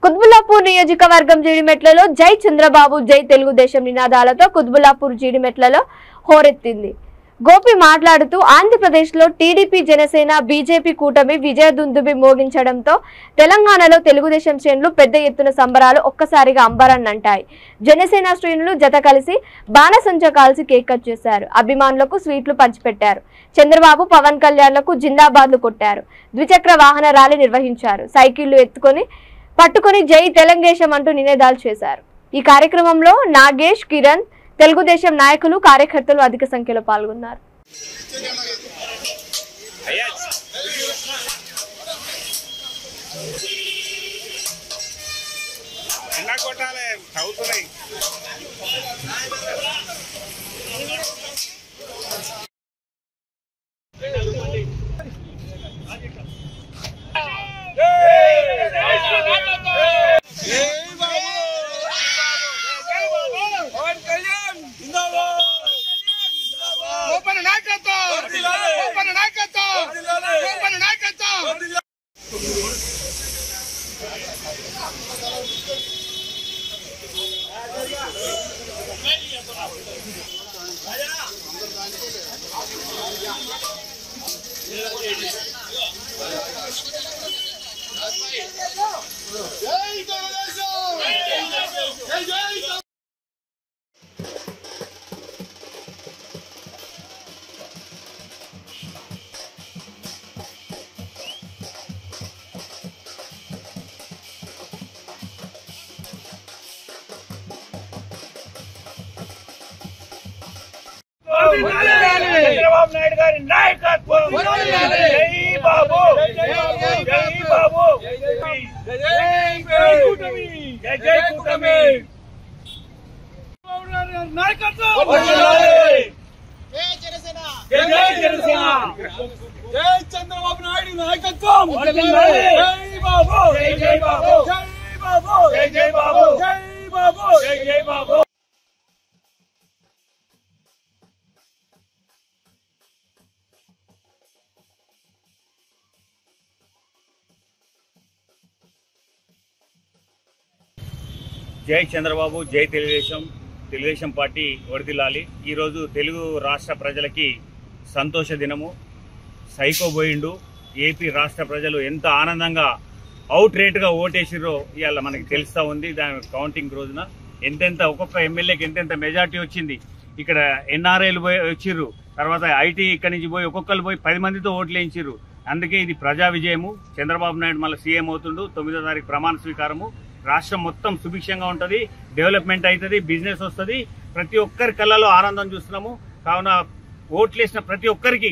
కుత్బుల్లాపూర్ నియోజకవర్గం జీడిమెట్లలో జై చంద్రబాబు జై తెలుగుదేశం నినాదాలతో కుత్బుల్లాపూర్ జీడిమెట్లలో హోరెత్తింది. గోపి మాట్లాడుతూ ఆంధ్రప్రదేశ్లో టీడీపీ జనసేన బీజేపీ కూటమి విజయదుందుబి మోగించడంతో తెలంగాణలో తెలుగుదేశం శ్రేణులు పెద్ద ఎత్తున సంబరాలు ఒక్కసారిగా అంబరాన్నంటాయి. జనసేన శ్రేణులు జత కలిసి బాణసంచ కాల్చి కేక్ కట్ చేశారు. అభిమానులకు స్వీట్లు పంచిపెట్టారు. చంద్రబాబు పవన్ కళ్యాణ్లకు జిందాబాద్లు కొట్టారు. ద్విచక్ర వాహన ర్యాలీ నిర్వహించారు. సైకిళ్లు పట్టుకొని జై తెలంగాణ అంటూ నినాదాలు చేశారు. ఈ కార్యక్రమంలో నాగేష్, కిరణ్, తెలుగుదేశం నాయకులు, కార్యకర్తలు అధిక సంఖ్యలో పాల్గొన్నారు. చంద్రబాబు నాయుడు గారి నాయకత్వం. జై బాబు, జై బాబు, జై కూటమి, జై కూటమి నాయకత్వం. జై జనసేన, జై జనసేన, జై చంద్రబాబు నాయుడు నాయకత్వం. జై బాబు, జై బాబు, జై బాబు, జై బాబు, జై బాబు, జై బాబు. జై చంద్రబాబు జై తెలుగుదేశం పార్టీ వర్ధిల్లాలి. ఈరోజు తెలుగు రాష్ట్ర ప్రజలకి సంతోష దినము. సైకో పోయిండు. ఏపీ రాష్ట్ర ప్రజలు ఎంత ఆనందంగా అవుట్ రేట్గా ఓటేసిరో ఇవాళ మనకి తెలుస్తూ ఉంది. దాని కౌంటింగ్ రోజున ఎంతెంత ఒక్కొక్క ఎమ్మెల్యేకి ఎంతెంత మెజార్టీ వచ్చింది. ఇక్కడ ఎన్ఆర్ఐలు వచ్చిర్రు. తర్వాత ఐటీ ఇక్కడి నుంచి పోయి ఒక్కొక్కరు పోయి 10 మందితో ఓట్లు వేయించిర్రు. అందుకే ఇది ప్రజా విజయము. చంద్రబాబు నాయుడు మళ్ళీ సీఎం అవుతుండు. 9వ తారీఖు ప్రమాణ స్వీకారము. రాష్ట్రం మొత్తం సుభిక్షంగా ఉంటుంది, డెవలప్మెంట్ అవుతుంది, బిజినెస్ వస్తుంది. ప్రతి ఒక్కరి కళ్ళలో ఆనందం చూస్తున్నాము. కావున ఓట్లేసిన ప్రతి ఒక్కరికి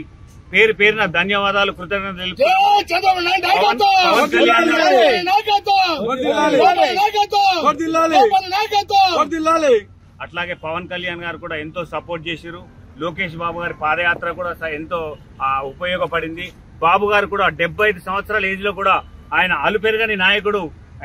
పేరు పేరున ధన్యవాదాలు, కృతజ్ఞతలు అట్లాగే పవన్ కళ్యాణ్ గారు కూడా ఎంతో సపోర్ట్ చేశారు. లోకేష్ బాబు గారి పాదయాత్ర కూడా ఎంతో ఉపయోగపడింది. బాబు గారు కూడా 75 సంవత్సరాల ఏజ్ లో కూడా ఆయన అలుపెరగని నాయకుడు.